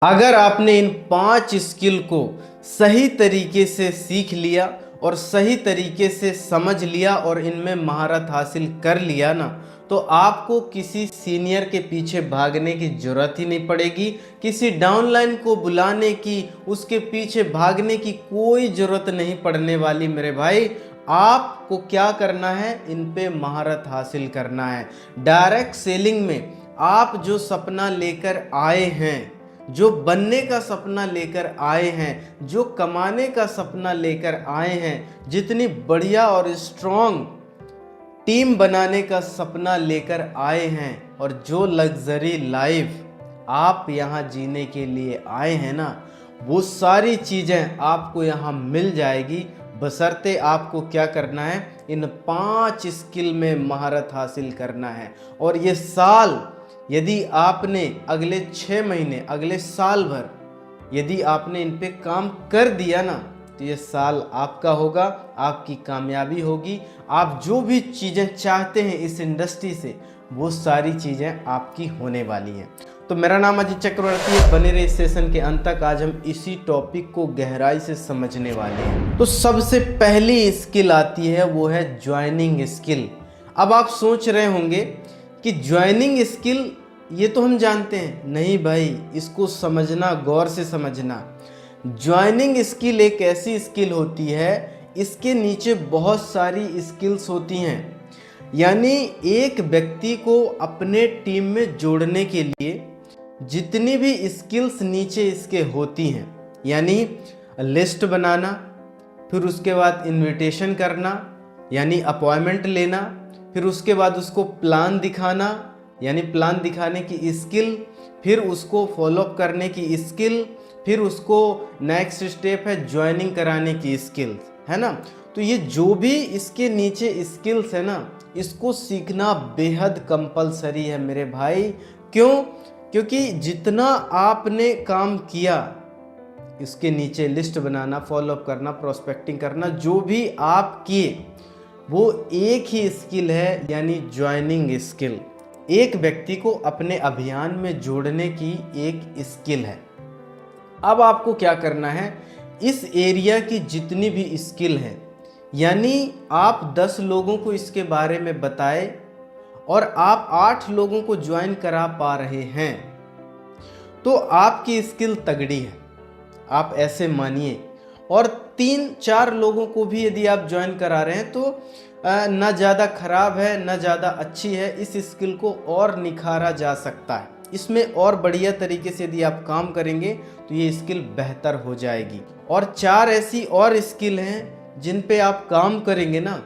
अगर आपने इन 5 स्किल को सही तरीके से सीख लिया और सही तरीके से समझ लिया और इनमें महारत हासिल कर लिया ना, तो आपको किसी सीनियर के पीछे भागने की जरूरत ही नहीं पड़ेगी। किसी डाउनलाइन को बुलाने की, उसके पीछे भागने की कोई जरूरत नहीं पड़ने वाली मेरे भाई। आपको क्या करना है, इन पे महारत हासिल करना है। डायरेक्ट सेलिंग में आप जो सपना लेकर आए हैं, जो बनने का सपना लेकर आए हैं, जो कमाने का सपना लेकर आए हैं, जितनी बढ़िया और स्ट्रॉन्ग टीम बनाने का सपना लेकर आए हैं, और जो लग्जरी लाइफ आप यहाँ जीने के लिए आए हैं ना, वो सारी चीज़ें आपको यहाँ मिल जाएगी। बशर्ते आपको क्या करना है, इन 5 स्किल में महारत हासिल करना है। और ये साल यदि आपने अगले 6 महीने, अगले साल भर यदि आपने इन पे काम कर दिया ना, तो ये साल आपका होगा, आपकी कामयाबी होगी। आप जो भी चीज़ें चाहते हैं इस इंडस्ट्री से, वो सारी चीज़ें आपकी होने वाली हैं। तो मेरा नाम अजीत चक्रवर्ती है। बने रहे इस सेशन के अंत तक। आज हम इसी टॉपिक को गहराई से समझने वाले हैं। तो सबसे पहली स्किल आती है, वो है ज्वाइनिंग स्किल। अब आप सोच रहे होंगे कि ज्वाइनिंग स्किल ये तो हम जानते हैं। नहीं भाई, इसको समझना, गौर से समझना। ज्वाइनिंग स्किल एक ऐसी स्किल होती है, इसके नीचे बहुत सारी स्किल्स होती हैं। यानी एक व्यक्ति को अपने टीम में जोड़ने के लिए जितनी भी स्किल्स नीचे इसके होती हैं, यानी लिस्ट बनाना, फिर उसके बाद इनविटेशन करना यानी अपॉइंटमेंट लेना, फिर उसके बाद उसको प्लान दिखाना यानी प्लान दिखाने की स्किल, फिर उसको फॉलोअप करने की स्किल, फिर उसको नेक्स्ट स्टेप है ज्वाइनिंग कराने की स्किल, है ना। तो ये जो भी इसके नीचे स्किल्स है ना, इसको सीखना बेहद कंपलसरी है मेरे भाई। क्यों? क्योंकि जितना आपने काम किया, इसके नीचे लिस्ट बनाना, फॉलोअप करना, प्रोस्पेक्टिंग करना, जो भी आप किए, वो एक ही स्किल है, यानी ज्वाइनिंग स्किल। एक व्यक्ति को अपने अभियान में जोड़ने की एक स्किल है। अब आपको क्या करना है, इस एरिया की जितनी भी स्किल है, यानी आप 10 लोगों को इसके बारे में बताए और आप 8 लोगों को ज्वाइन करा पा रहे हैं, तो आपकी स्किल तगड़ी है, आप ऐसे मानिए। और 3-4 लोगों को भी यदि आप ज्वाइन करा रहे हैं, तो ना ज़्यादा खराब है ना ज़्यादा अच्छी है। इस स्किल को और निखारा जा सकता है। इसमें और बढ़िया तरीके से यदि आप काम करेंगे तो ये स्किल बेहतर हो जाएगी। और 4 ऐसी और स्किल हैं जिन पे आप काम करेंगे ना,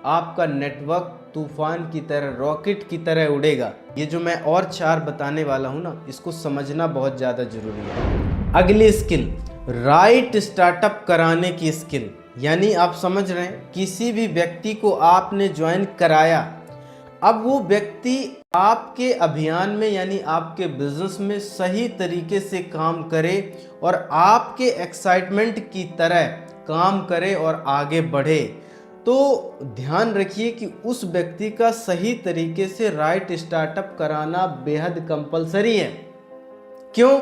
आपका नेटवर्क तूफान की तरह, रॉकेट की तरह उड़ेगा। ये जो मैं और 4 बताने वाला हूँ ना, इसको समझना बहुत ज़्यादा ज़रूरी है। अगली स्किल, राइट स्टार्टअप कराने की स्किल। यानी आप समझ रहे हैं, किसी भी व्यक्ति को आपने ज्वाइन कराया, अब वो व्यक्ति आपके अभियान में यानी आपके बिजनेस में सही तरीके से काम करे और आपके एक्साइटमेंट की तरह काम करे और आगे बढ़े। तो ध्यान रखिए कि उस व्यक्ति का सही तरीके से राइट स्टार्टअप कराना बेहद कंपलसरी है। क्यों?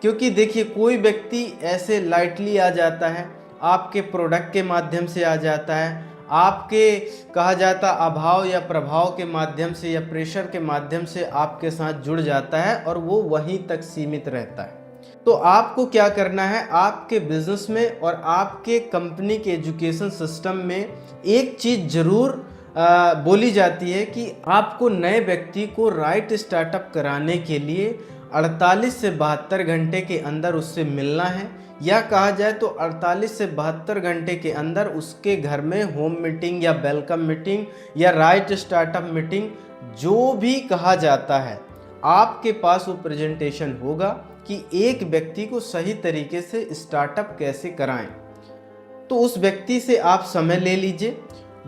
क्योंकि देखिए, कोई व्यक्ति ऐसे लाइटली आ जाता है, आपके प्रोडक्ट के माध्यम से आ जाता है, आपके कहा जाता अभाव या प्रभाव के माध्यम से या प्रेशर के माध्यम से आपके साथ जुड़ जाता है और वो वहीं तक सीमित रहता है। तो आपको क्या करना है, आपके बिजनेस में और आपके कंपनी के एजुकेशन सिस्टम में एक चीज़ जरूर बोली जाती है कि आपको नए व्यक्ति को राइट स्टार्टअप कराने के लिए 48 से 72 घंटे के अंदर उससे मिलना है, या कहा जाए तो 48 से 72 घंटे के अंदर उसके घर में होम मीटिंग या वेलकम मीटिंग या राइट स्टार्टअप मीटिंग, जो भी कहा जाता है, आपके पास वो प्रेजेंटेशन होगा कि एक व्यक्ति को सही तरीके से स्टार्टअप कैसे कराएं। तो उस व्यक्ति से आप समय ले लीजिए,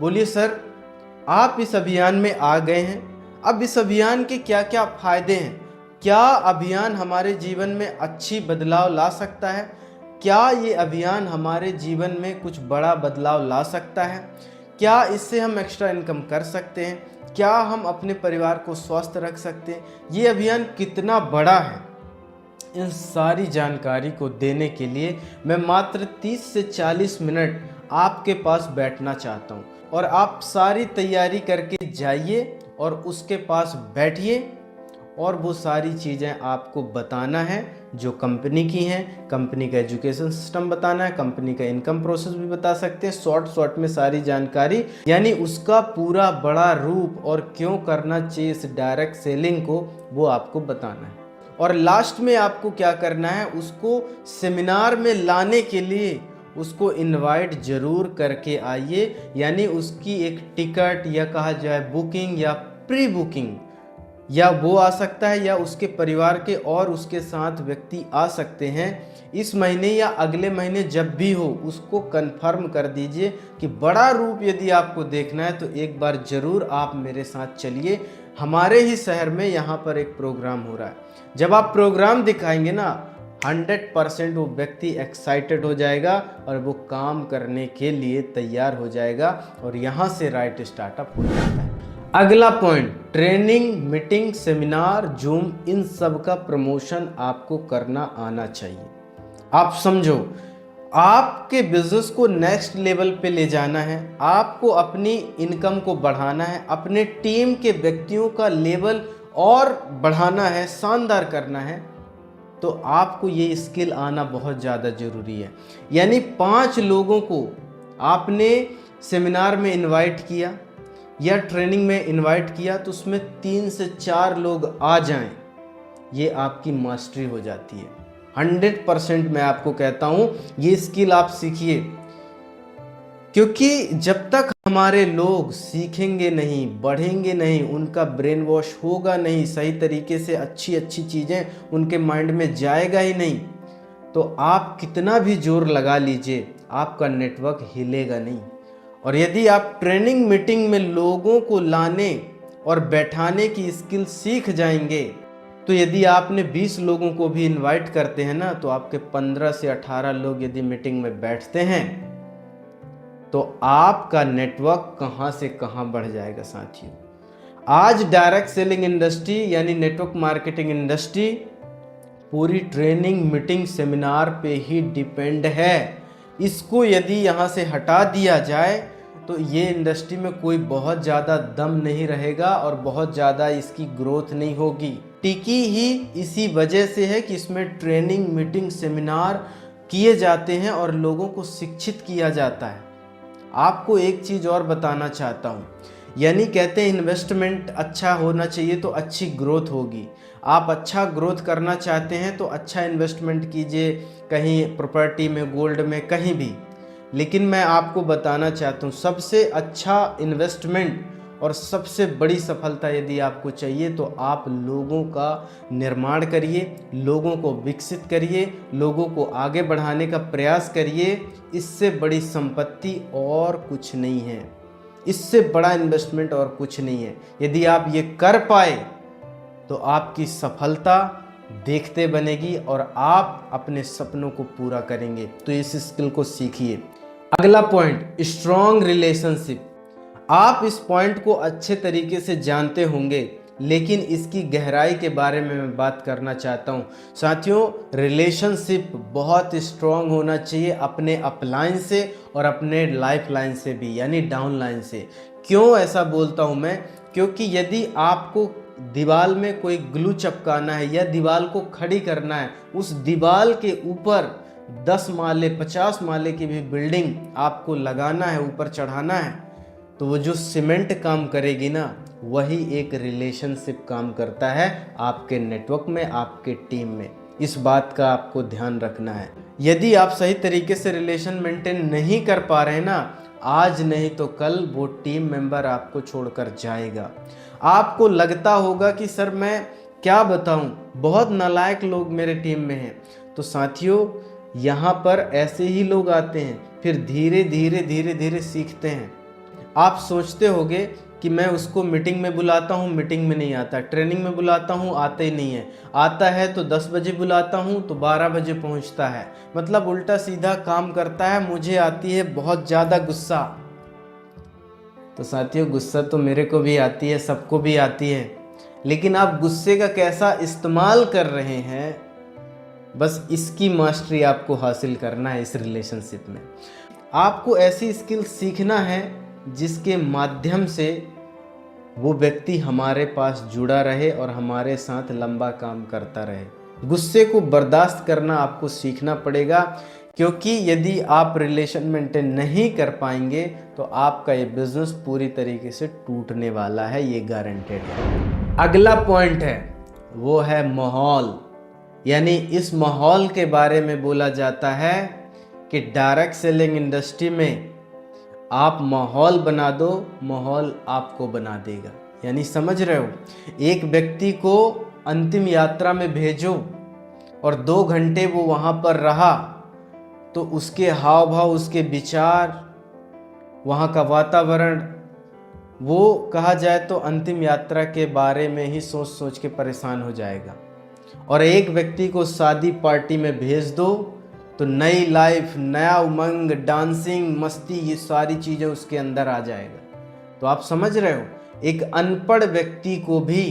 बोलिए सर आप इस अभियान में आ गए हैं, अब इस अभियान के क्या क्या फायदे हैं, क्या अभियान हमारे जीवन में अच्छी बदलाव ला सकता है, क्या ये अभियान हमारे जीवन में कुछ बड़ा बदलाव ला सकता है, क्या इससे हम एक्स्ट्रा इनकम कर सकते हैं, क्या हम अपने परिवार को स्वस्थ रख सकते हैं, ये अभियान कितना बड़ा है, इन सारी जानकारी को देने के लिए मैं मात्र 30 से 40 मिनट आपके पास बैठना चाहता हूँ और आप सारी तैयारी करके जाइए और उसके पास बैठिए और वो सारी चीज़ें आपको बताना है जो कंपनी की हैं। कंपनी का एजुकेशन सिस्टम बताना है, कंपनी का इनकम प्रोसेस भी बता सकते हैं, शॉर्ट में सारी जानकारी, यानी उसका पूरा बड़ा रूप और क्यों करना चाहिए इस डायरेक्ट सेलिंग को, वो आपको बताना है। और लास्ट में आपको क्या करना है, उसको सेमिनार में लाने के लिए उसको इनवाइट जरूर करके आइए, यानी उसकी एक टिकट या कहा जाए बुकिंग या प्री बुकिंग, या वो आ सकता है या उसके परिवार के और उसके साथ व्यक्ति आ सकते हैं। इस महीने या अगले महीने जब भी हो उसको कंफर्म कर दीजिए कि बड़ा रूप यदि आपको देखना है तो एक बार ज़रूर आप मेरे साथ चलिए। हमारे ही शहर में यहाँ पर एक प्रोग्राम हो रहा है। जब आप प्रोग्राम दिखाएंगे ना 100% वो व्यक्ति एक्साइटेड हो जाएगा और वो काम करने के लिए तैयार हो जाएगा और यहाँ से राइट स्टार्टअप हो जाता है। अगला point, training, meeting, seminar, Zoom, इन सब का प्रमोशन आपको करना आना चाहिए। आप समझो, आपके बिजनेस को नेक्स्ट लेवल पे ले जाना है, आपको अपनी इनकम को बढ़ाना है, अपने टीम के व्यक्तियों का लेवल और बढ़ाना है, शानदार करना है, तो आपको ये स्किल आना बहुत ज़्यादा ज़रूरी है। यानी 5 लोगों को आपने सेमिनार में इनवाइट किया या ट्रेनिंग में इनवाइट किया तो उसमें 3 से 4 लोग आ जाएं, ये आपकी मास्टरी हो जाती है। 100% मैं आपको कहता हूँ ये स्किल आप सीखिए, क्योंकि जब तक हमारे लोग सीखेंगे नहीं, बढ़ेंगे नहीं, उनका ब्रेन वॉश होगा नहीं, सही तरीके से अच्छी अच्छी चीज़ें उनके माइंड में जाएगा ही नहीं, तो आप कितना भी जोर लगा लीजिए आपका नेटवर्क हिलेगा नहीं। और यदि आप ट्रेनिंग मीटिंग में लोगों को लाने और बैठाने की स्किल सीख जाएंगे, तो यदि आपने 20 लोगों को भी इनवाइट करते हैं ना, तो आपके 15 से 18 लोग यदि मीटिंग में बैठते हैं तो आपका नेटवर्क कहां से कहां बढ़ जाएगा। साथियों, आज डायरेक्ट सेलिंग इंडस्ट्री यानी नेटवर्क मार्केटिंग इंडस्ट्री पूरी ट्रेनिंग, मीटिंग, सेमिनार पे ही डिपेंड है। इसको यदि यहाँ से हटा दिया जाए तो ये इंडस्ट्री में कोई बहुत ज़्यादा दम नहीं रहेगा और बहुत ज़्यादा इसकी ग्रोथ नहीं होगी। टिकी ही इसी वजह से है कि इसमें ट्रेनिंग, मीटिंग, सेमिनार किए जाते हैं और लोगों को शिक्षित किया जाता है। आपको एक चीज़ और बताना चाहता हूँ, यानी कहते हैं इन्वेस्टमेंट अच्छा होना चाहिए तो अच्छी ग्रोथ होगी। आप अच्छा ग्रोथ करना चाहते हैं तो अच्छा इन्वेस्टमेंट कीजिए, कहीं प्रॉपर्टी में, गोल्ड में, कहीं भी। लेकिन मैं आपको बताना चाहता हूँ सबसे अच्छा इन्वेस्टमेंट और सबसे बड़ी सफलता यदि आपको चाहिए तो आप लोगों का निर्माण करिए, लोगों को विकसित करिए, लोगों को आगे बढ़ाने का प्रयास करिए। इससे बड़ी संपत्ति और कुछ नहीं है, इससे बड़ा इन्वेस्टमेंट और कुछ नहीं है। यदि आप ये कर पाए तो आपकी सफलता देखते बनेगी और आप अपने सपनों को पूरा करेंगे। तो इस स्किल को सीखिए। अगला पॉइंट, स्ट्रॉन्ग रिलेशनशिप। आप इस पॉइंट को अच्छे तरीके से जानते होंगे, लेकिन इसकी गहराई के बारे में मैं बात करना चाहता हूँ। साथियों, रिलेशनशिप बहुत स्ट्रॉन्ग होना चाहिए अपने अपलाइन से और अपने लाइफ लाइन से भी, यानी डाउन लाइन से। क्यों ऐसा बोलता हूँ मैं? क्योंकि यदि आपको दीवार में कोई ग्लू चिपकाना है या दीवार को खड़ी करना है, उस दीवार के ऊपर 10 माले 50 माले की भी बिल्डिंग आपको लगाना है, ऊपर चढ़ाना है, तो वो जो सीमेंट काम करेगी ना, वही एक रिलेशनशिप काम करता है आपके नेटवर्क में, आपके टीम में। इस बात का आपको ध्यान रखना है। यदि आप सही तरीके से रिलेशन मेंटेन नहीं कर पा रहे हैं ना, आज नहीं तो कल वो टीम मेंबर आपको छोड़कर जाएगा। आपको लगता होगा कि सर मैं क्या बताऊं, बहुत नालायक लोग मेरे टीम में हैं। तो साथियों, यहाँ पर ऐसे ही लोग आते हैं, फिर धीरे धीरे धीरे धीरे सीखते हैं। आप सोचते होंगे कि मैं उसको मीटिंग में बुलाता हूँ, मीटिंग में नहीं आता, ट्रेनिंग में बुलाता हूँ, आता ही नहीं है, आता है तो 10 बजे बुलाता हूँ तो 12 बजे पहुँचता है, मतलब उल्टा सीधा काम करता है। मुझे आती है बहुत ज़्यादा गुस्सा। तो साथियों, गुस्सा तो मेरे को भी आती है, सबको भी आती है, लेकिन आप गुस्से का कैसा इस्तेमाल कर रहे हैं बस इसकी मास्टरी आपको हासिल करना है इस रिलेशनशिप में। आपको ऐसी स्किल सीखना है जिसके माध्यम से वो व्यक्ति हमारे पास जुड़ा रहे और हमारे साथ लंबा काम करता रहे। गुस्से को बर्दाश्त करना आपको सीखना पड़ेगा, क्योंकि यदि आप रिलेशन मेंटेन नहीं कर पाएंगे तो आपका ये बिजनेस पूरी तरीके से टूटने वाला है, ये गारंटेड है। अगला पॉइंट है वो है माहौल। यानी इस माहौल के बारे में बोला जाता है कि डायरेक्ट सेलिंग इंडस्ट्री में आप माहौल बना दो, माहौल आपको बना देगा। यानी समझ रहे हो, एक व्यक्ति को अंतिम यात्रा में भेजो और 2 घंटे वो वहाँ पर रहा तो उसके हाव भाव, उसके विचार, वहाँ का वातावरण, वो कहा जाए तो अंतिम यात्रा के बारे में ही सोच सोच के परेशान हो जाएगा। और एक व्यक्ति को शादी पार्टी में भेज दो तो नई लाइफ, नया उमंग, डांसिंग, मस्ती, ये सारी चीज़ें उसके अंदर आ जाएगा। तो आप समझ रहे हो, एक अनपढ़ व्यक्ति को भी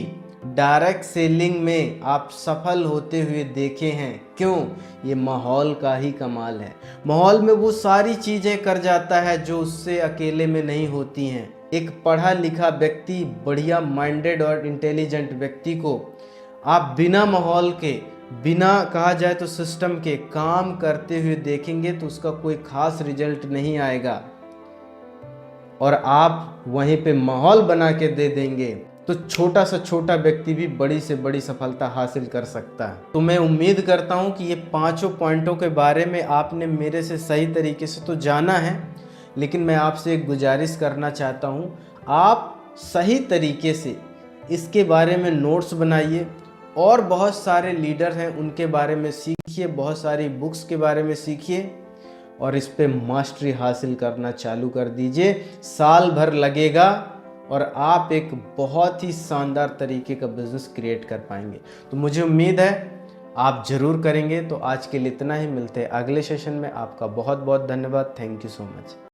डायरेक्ट सेलिंग में आप सफल होते हुए देखे हैं। क्यों? ये माहौल का ही कमाल है। माहौल में वो सारी चीज़ें कर जाता है जो उससे अकेले में नहीं होती हैं। एक पढ़ा लिखा व्यक्ति, बढ़िया माइंडेड और इंटेलिजेंट व्यक्ति को आप बिना माहौल के, बिना कहा जाए तो सिस्टम के काम करते हुए देखेंगे तो उसका कोई खास रिजल्ट नहीं आएगा। और आप वहीं पे माहौल बना के दे देंगे तो छोटा से छोटा व्यक्ति भी बड़ी से बड़ी सफलता हासिल कर सकता है। तो मैं उम्मीद करता हूं कि ये 5 पॉइंटों के बारे में आपने मेरे से सही तरीके से तो जाना है, लेकिन मैं आपसे एक गुजारिश करना चाहता हूं, आप सही तरीके से इसके बारे में नोट्स बनाइए और बहुत सारे लीडर हैं उनके बारे में सीखिए, बहुत सारी बुक्स के बारे में सीखिए और इस पे मास्टरी हासिल करना चालू कर दीजिए। साल भर लगेगा और आप एक बहुत ही शानदार तरीके का बिजनेस क्रिएट कर पाएंगे। तो मुझे उम्मीद है आप ज़रूर करेंगे। तो आज के लिए इतना ही, मिलते हैं अगले सेशन में। आपका बहुत बहुत धन्यवाद। Thank you so much.